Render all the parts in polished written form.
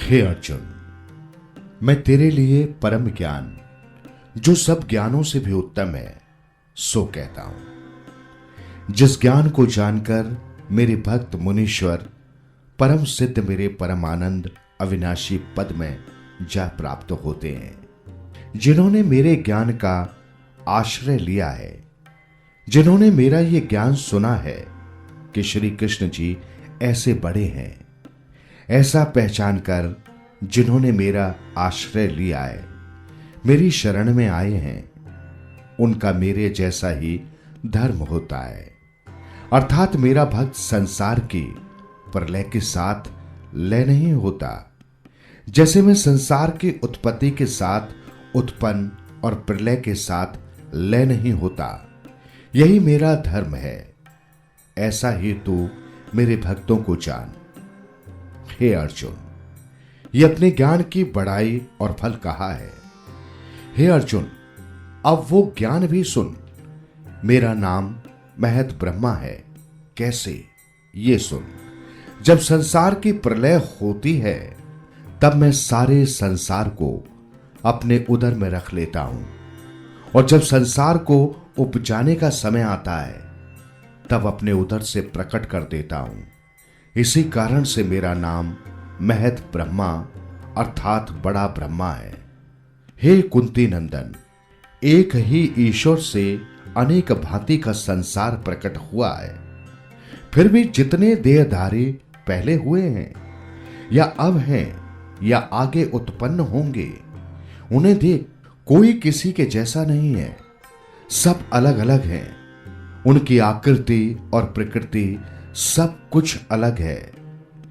हे अर्जुन, मैं तेरे लिए परम ज्ञान, जो सब ज्ञानों से भी उत्तम है, सो कहता हूं। जिस ज्ञान को जानकर मेरे भक्त मुनीश्वर परम सिद्ध मेरे परमानंद अविनाशी पद में जा प्राप्त होते हैं, जिन्होंने मेरे ज्ञान का आश्रय लिया है, जिन्होंने मेरा ये ज्ञान सुना है कि श्री कृष्ण जी ऐसे बड़े हैं, ऐसा पहचान कर जिन्होंने मेरा आश्रय लिया है, मेरी शरण में आए हैं, उनका मेरे जैसा ही धर्म होता है। अर्थात मेरा भक्त संसार की प्रलय के साथ लय नहीं होता। जैसे मैं संसार की उत्पत्ति के साथ उत्पन्न और प्रलय के साथ लय नहीं होता, यही मेरा धर्म है। ऐसा ही तू मेरे भक्तों को जान। हे अर्जुन, ये अपने ज्ञान की बड़ाई और फल कहा है। हे अर्जुन, अब वो ज्ञान भी सुन। मेरा नाम महत ब्रह्मा है। कैसे? ये सुन। जब संसार की प्रलय होती है, तब मैं सारे संसार को अपने उदर में रख लेता हूं, और जब संसार को उपजाने का समय आता है, तब अपने उदर से प्रकट कर देता हूं। इसी कारण से मेरा नाम महत ब्रह्मा अर्थात बड़ा ब्रह्मा है। हे कुंती नंदन, एक ही ईश्वर से अनेक भांति का संसार प्रकट हुआ है। फिर भी जितने देहधारी पहले हुए हैं, या अब हैं, या आगे उत्पन्न होंगे, उन्हें देख, कोई किसी के जैसा नहीं है। सब अलग अलग हैं। उनकी आकृति और प्रकृति सब कुछ अलग है।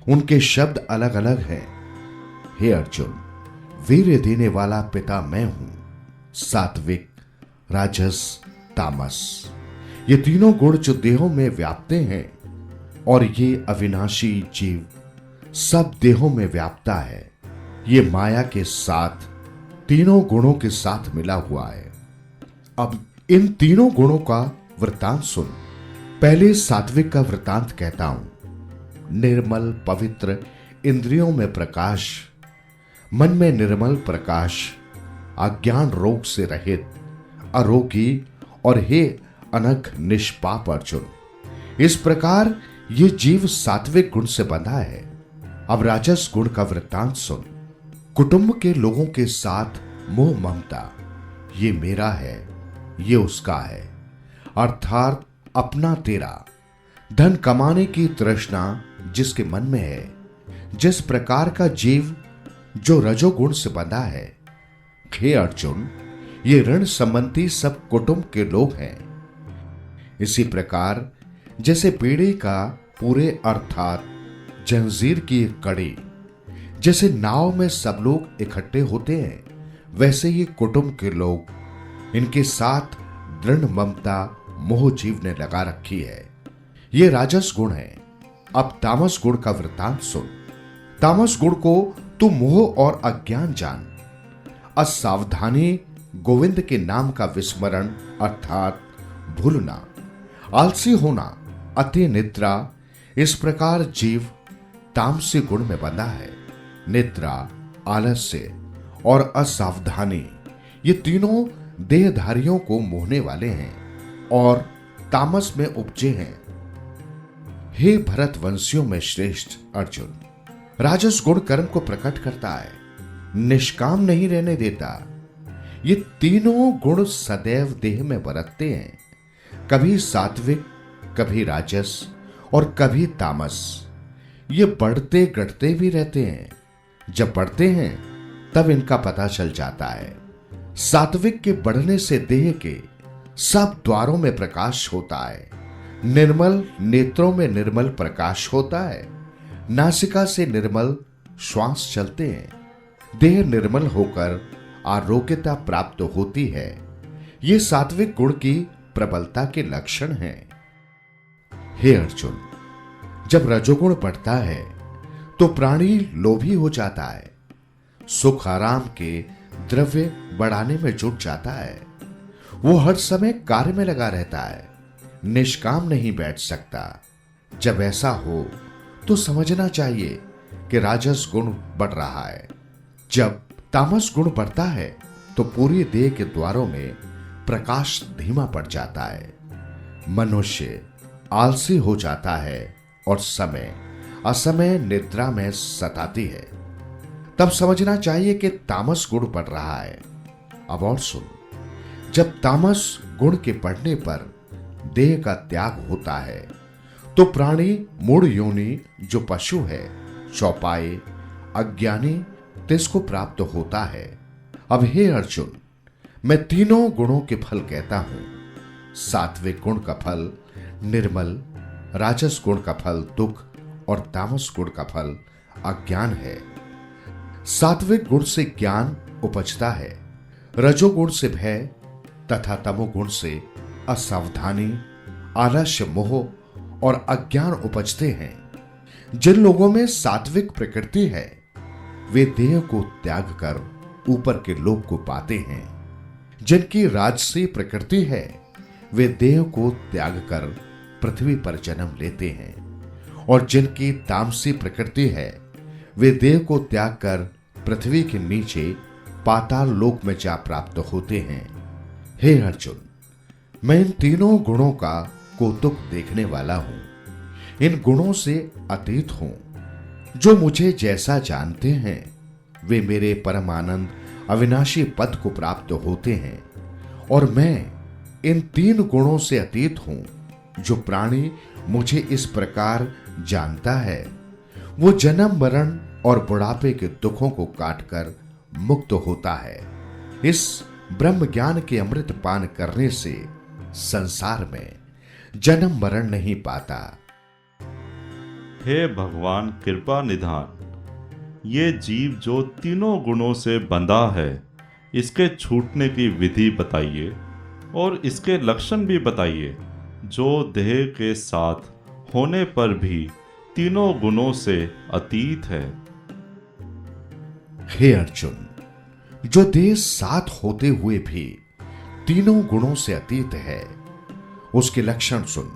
उनके शब्द अलग अलग हैं। हे अर्जुन, वीर्य देने वाला पिता मैं हूं। सात्विक, राजस, तामस, ये तीनों गुण जो देहों में व्यापते हैं, और ये अविनाशी जीव सब देहों में व्यापता है, ये माया के साथ तीनों गुणों के साथ मिला हुआ है। अब इन तीनों गुणों का वृतांत सुन। पहले सात्विक का वृतांत कहता हूं। निर्मल पवित्र, इंद्रियों में प्रकाश, मन में निर्मल प्रकाश, अज्ञान रोग से रहित, अरोगी, और हे अनघ निष्पाप अर्जुन, इस प्रकार ये जीव सात्विक गुण से बंधा है। अब राजस गुण का वृत्तांत सुन। कुटुंब के लोगों के साथ मोह ममता, ये मेरा है, ये उसका है, अर्थात अपना तेरा। धन कमाने की तृष्णा जिसके मन में है, जिस प्रकार का जीव जो रजोगुण से बंधा है। हे अर्जुन, ये ऋण संबंधी सब कुटुंब के लोग हैं। इसी प्रकार जैसे पेड़े का पूरे अर्थात जंजीर की एक कड़ी, जैसे नाव में सब लोग इकट्ठे होते हैं, वैसे ही कुटुंब के लोग, इनके साथ दृढ़ ममता मोह जीव ने लगा रखी है। ये राजस गुण है। अब तामस गुण का वृत्तांत सुन। तामस गुण को तू मोह और अज्ञान जान। असावधानी, गोविंद के नाम का विस्मरण अर्थात भूलना, आलसी होना, अति निद्रा, इस प्रकार जीव तामसी गुण में बंधा है। निद्रा, आलस्य और असावधानी, ये तीनों देहधारियों को मोहने वाले हैं और तामस में उपजे हैं। हे भरत वंशियों में श्रेष्ठ अर्जुन, राजस गुण कर्म को प्रकट करता है, निष्काम नहीं रहने देता। ये तीनों गुण सदैव देह में बरतते हैं, कभी सात्विक, कभी राजस और कभी तामस। ये बढ़ते घटते भी रहते हैं। जब बढ़ते हैं तब इनका पता चल जाता है। सात्विक के बढ़ने से देह के सब द्वारों में प्रकाश होता है। निर्मल नेत्रों में निर्मल प्रकाश होता है। नासिका से निर्मल श्वास चलते हैं। देह निर्मल होकर आरोग्यता प्राप्त होती है। ये सात्विक गुण की प्रबलता के लक्षण हैं। हे अर्जुन, जब रजोगुण बढ़ता है तो प्राणी लोभी हो जाता है, सुख आराम के द्रव्य बढ़ाने में जुट जाता है। वो हर समय कार्य में लगा रहता है, निष्काम नहीं बैठ सकता। जब ऐसा हो तो समझना चाहिए कि राजस गुण बढ़ रहा है। जब तामस गुण बढ़ता है तो पूरी देह के द्वारों में प्रकाश धीमा पड़ जाता है, मनुष्य आलसी हो जाता है और समय असमय निद्रा में सताती है। तब समझना चाहिए कि तामस गुण बढ़ रहा है। अब और सुन, जब तामस गुण के बढ़ने पर देह का त्याग होता है तो प्राणी मूढ़ योनि जो पशु है, चौपाए, अज्ञानी तिसको प्राप्त होता है। अब हे अर्जुन, मैं तीनों गुणों के फल कहता हूं। सात्विक गुण का फल निर्मल, राजस गुण का फल दुख और तामस गुण का फल अज्ञान है। सात्विक गुण से ज्ञान उपजता है, रजोगुण से भय तथा तमोगुण से असावधानी, आलस्य, मोह और अज्ञान उपजते हैं। जिन लोगों में सात्विक प्रकृति है वे देह को त्याग कर ऊपर के लोक को पाते हैं। जिनकी राजसी प्रकृति है वे देह को त्याग कर पृथ्वी पर जन्म लेते हैं, और जिनकी तामसी प्रकृति है वे देह को त्याग कर पृथ्वी के नीचे पाताल लोक में जा प्राप्त होते हैं। हे अर्जुन, मैं इन तीनों गुणों का कौतुक देखने वाला हूं, इन गुणों से अतीत हूं। जो मुझे जैसा जानते हैं वे मेरे परमानंद अविनाशी पद को प्राप्त होते हैं, और मैं इन तीन गुणों से अतीत हूं। जो प्राणी मुझे इस प्रकार जानता है वो जन्म मरण और बुढ़ापे के दुखों को काटकर मुक्त होता है। इस ब्रह्म ज्ञान के अमृत पान करने से संसार में जन्म मरण नहीं पाता। हे भगवान कृपा निधान, ये जीव जो तीनों गुणों से बंधा है इसके छूटने की विधि बताइए और इसके लक्षण भी बताइए, जो देह के साथ होने पर भी तीनों गुणों से अतीत है। हे अर्जुन, जो देह साथ होते हुए भी तीनों गुणों से अतीत है उसके लक्षण सुन।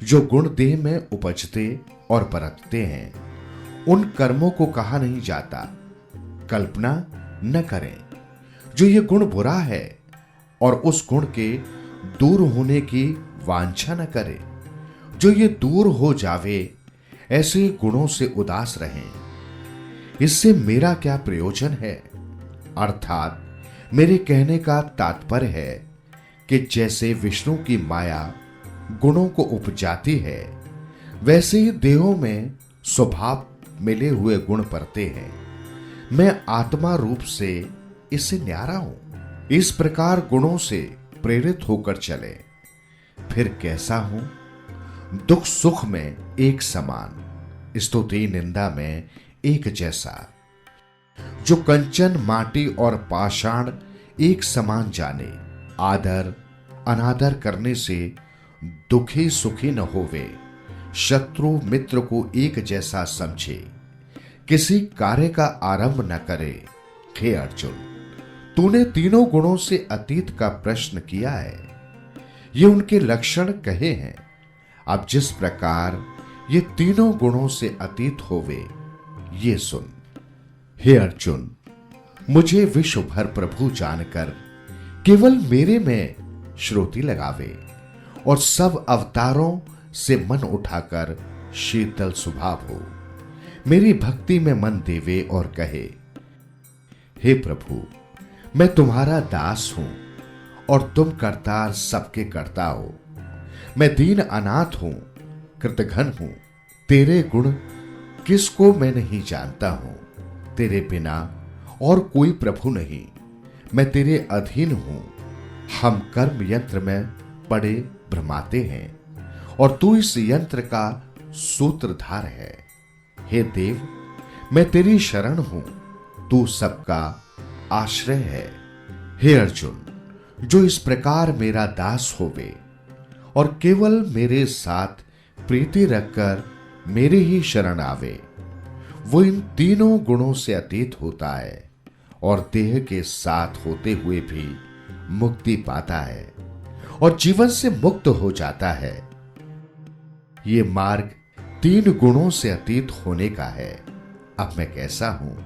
जो गुण देह में उपजते और बरतते हैं उन कर्मों को कहा नहीं जाता, कल्पना न करें। जो ये गुण बुरा है और उस गुण के दूर होने की वांछा न करे, जो ये दूर हो जावे ऐसे गुणों से उदास रहें। इससे मेरा क्या प्रयोजन है? अर्थात मेरे कहने का तात्पर्य है कि जैसे विष्णु की माया गुणों को उपजाती है वैसे ही देहों में स्वभाव मिले हुए गुण पड़ते हैं। मैं आत्मा रूप से इससे न्यारा हूं। इस प्रकार गुणों से प्रेरित होकर चले। फिर कैसा हूं? दुख सुख में एक समान, स्तुति निंदा में एक जैसा। जो कंचन माटी और पाषाण एक समान जाने, आदर अनादर करने से दुखी सुखी न होवे, शत्रु मित्र को एक जैसा समझे, किसी कार्य का आरंभ न करे। हे अर्जुन, तूने तीनों गुणों से अतीत का प्रश्न किया है, ये उनके लक्षण कहे हैं। अब जिस प्रकार ये तीनों गुणों से अतीत होवे ये सुन। हे अर्जुन, मुझे विश्व भर प्रभु जानकर केवल मेरे में श्रुति लगावे और सब अवतारों से मन उठाकर शीतल स्वभाव हो, मेरी भक्ति में मन देवे और कहे, हे प्रभु, मैं तुम्हारा दास हूं और तुम करतार सबके करता हो। मैं दीन अनाथ हूं, कृतघ्न हूं, तेरे गुण किसको मैं नहीं जानता हूं। तेरे बिना और कोई प्रभु नहीं, मैं तेरे अधीन हूं। हम कर्म यंत्र में पड़े भ्रमाते हैं और तू इस यंत्र का सूत्रधार है। हे देव, मैं तेरी शरण हूं, तू सबका आश्रय है। हे अर्जुन, जो इस प्रकार मेरा दास होवे और केवल मेरे साथ प्रीति रखकर मेरे ही शरण आवे, वो इन तीनों गुणों से अतीत होता है और देह के साथ होते हुए भी मुक्ति पाता है और जीवन से मुक्त हो जाता है। ये मार्ग तीन गुणों से अतीत होने का है। अब मैं कैसा हूं?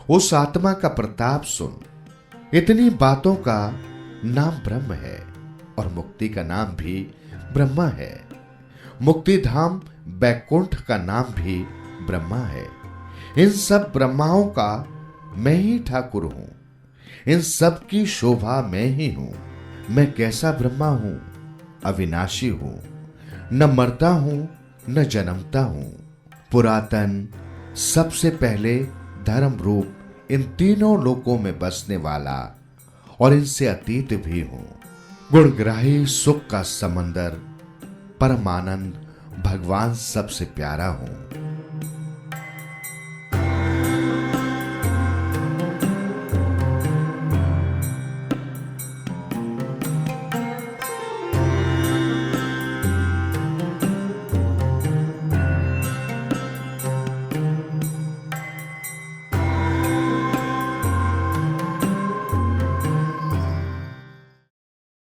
उस आत्मा का प्रताप सुन। इतनी बातों का नाम ब्रह्म है और मुक्ति का नाम भी ब्रह्मा है। मुक्ति धाम बैकुंठ का नाम भी ब्रह्मा है। इन सब ब्रह्माओं का मैं ही ठाकुर हूं। इन सब की शोभा मैं ही हूं। मैं कैसा ब्रह्मा हूं? अविनाशी हूं, न मरता हूं न जन्मता हूं। पुरातन, सबसे पहले धर्म रूप इन तीनों लोकों में बसने वाला और इनसे अतीत भी हूं। गुणग्राही सुख का समंदर, परमानंद, भगवान सबसे प्यारा हूं।